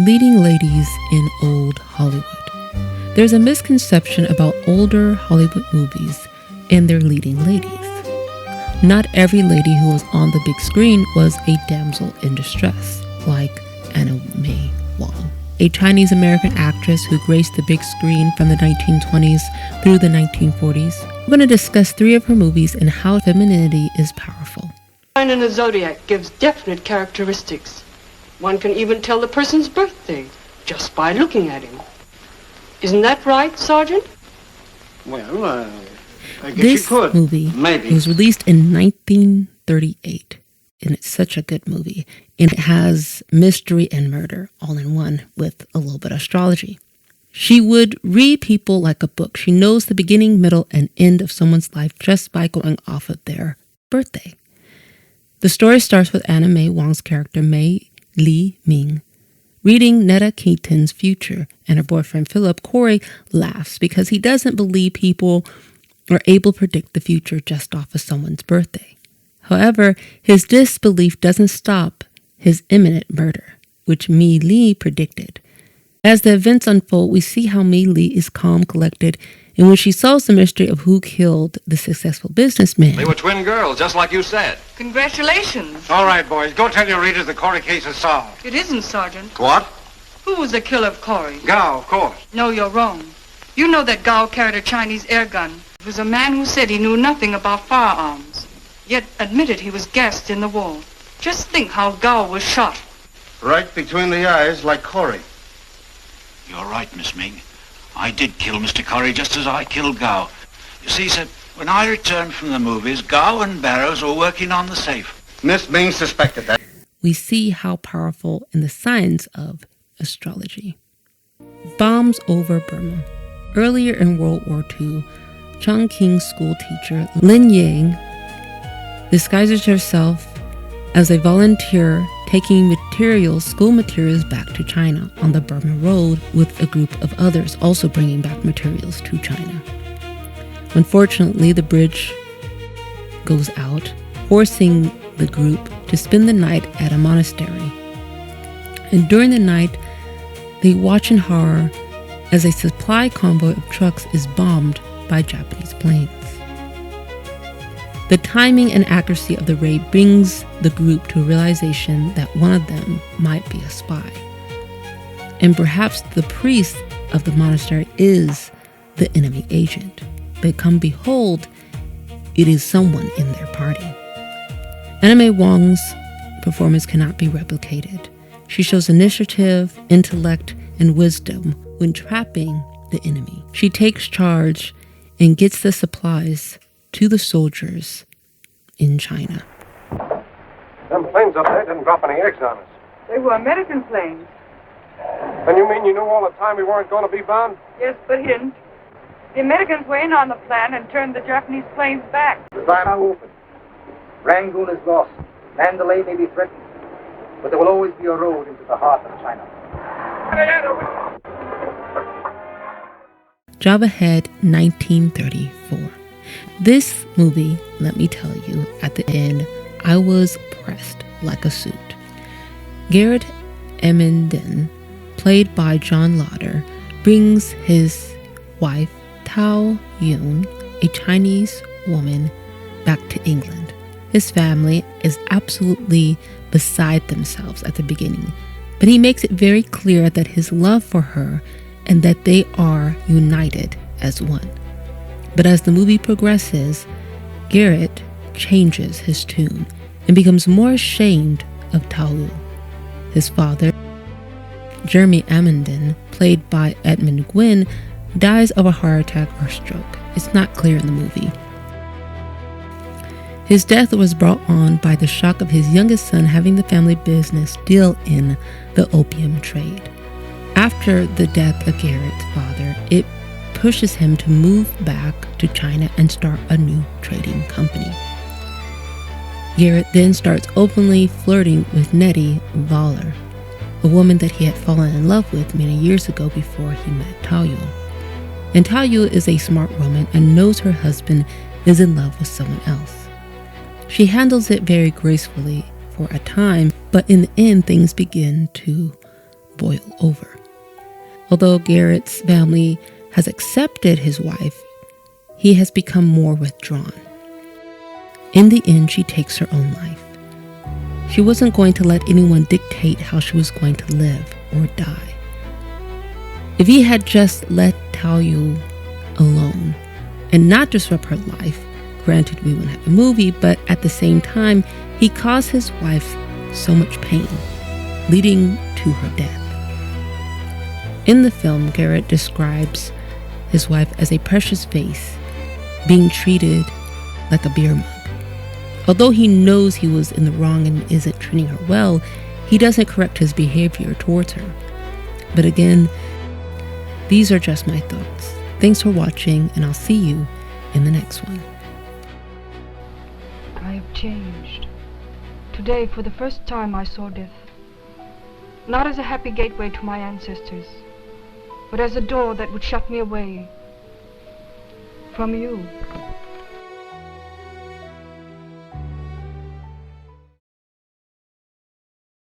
Leading ladies in old Hollywood. There's a misconception about older Hollywood movies and their leading ladies. Not every lady who was on the big screen was a damsel in distress, like Anna May Wong, a Chinese-American actress who graced the big screen from the 1920s through the 1940s. We're going to discuss 3 of her movies and how femininity is powerful. Sign in the zodiac gives definite characteristics. One can even tell the person's birthday just by looking at him. Isn't that right, Sergeant? Well, I guess This you could. movie Maybe. was released in 1938, and it's such a good movie. And it has mystery and murder all in one with a little bit of astrology. She would read people like a book. She knows the beginning, middle, and end of someone's life just by going off of their birthday. The story starts with Anna May Wong's character, May Li Ming, reading Netta Keaton's future, and her boyfriend Philip Corey laughs because he doesn't believe people are able to predict the future just off of someone's birthday. However, his disbelief doesn't stop his imminent murder, which Mei Li predicted. As the events unfold, we see how Mei Li is calm, collected, and when she solves the mystery of who killed the successful businessman. They were twin girls, just like you said. Congratulations. All right, boys. Go tell your readers the Corey case is solved. It isn't, Sergeant. What? Who was the killer of Corey? Gao, of course. No, you're wrong. You know that Gao carried a Chinese air gun. It was a man who said he knew nothing about firearms, yet admitted he was gassed in the war. Just think how Gao was shot. Right between the eyes, like Corey. You're right, Miss Ming. I did kill Mr. Corey just as I killed Gao. You see, sir, when I returned from the movies, Gao and Barrows were working on the safe. Miss Ming suspected that. We see how powerful in the science of astrology. Bombs over Burma. Earlier in World War II, Chongqing school teacher Lin Yang disguises herself as a volunteer taking school materials back to China on the Burma Road with a group of others also bringing back materials to China. Unfortunately, the bridge goes out, forcing the group to spend the night at a monastery. And during the night, they watch in horror as a supply convoy of trucks is bombed by Japanese planes. The timing and accuracy of the raid brings the group to a realization that one of them might be a spy. And perhaps the priest of the monastery is the enemy agent. But come behold, it is someone in their party. Anna May Wong's performance cannot be replicated. She shows initiative, intellect, and wisdom when trapping the enemy. She takes charge and gets the supplies to the soldiers in China. Them planes up there didn't drop any eggs on us. They were American planes. And you mean you knew all the time we weren't going to be bombed? Yes, but hint. The Americans were in on the plan and turned the Japanese planes back. The line now open. Rangoon is lost. Mandalay may be threatened. But there will always be a road into the heart of China. Job Ahead, 1934. This movie, let me tell you, at the end, I was pressed like a suit. Garrett Emmenden, played by John Lauder, brings his wife, Tao Yun, a Chinese woman, back to England. His family is absolutely beside themselves at the beginning, but he makes it very clear that his love for her and that they are united as one. But as the movie progresses, Garrett changes his tune and becomes more ashamed of Tao. His father, Jeremy Amenden, played by Edmund Gwynn, dies of a heart attack or stroke. It's not clear in the movie. His death was brought on by the shock of his youngest son having the family business deal in the opium trade. After the death of Garrett's father, it pushes him to move back to China and start a new trading company. Garrett then starts openly flirting with Nettie Voller, a woman that he had fallen in love with many years ago before he met Taoyu. And Taoyu is a smart woman and knows her husband is in love with someone else. She handles it very gracefully for a time, but in the end, things begin to boil over. Although Garrett's family has accepted his wife, he has become more withdrawn. In the end, she takes her own life. She wasn't going to let anyone dictate how she was going to live or die. If he had just let Taoyu alone and not disrupt her life, granted we wouldn't have a movie, but at the same time, he caused his wife so much pain, leading to her death. In the film, Garrett describes his wife as a precious vase being treated like a beer mug. Although he knows he was in the wrong and isn't treating her well, he doesn't correct his behavior towards her. But again, these are just my thoughts. Thanks for watching, and I'll see you in the next one. I have changed. Today, for the first time, I saw death. Not as a happy gateway to my ancestors, but as a door that would shut me away from you.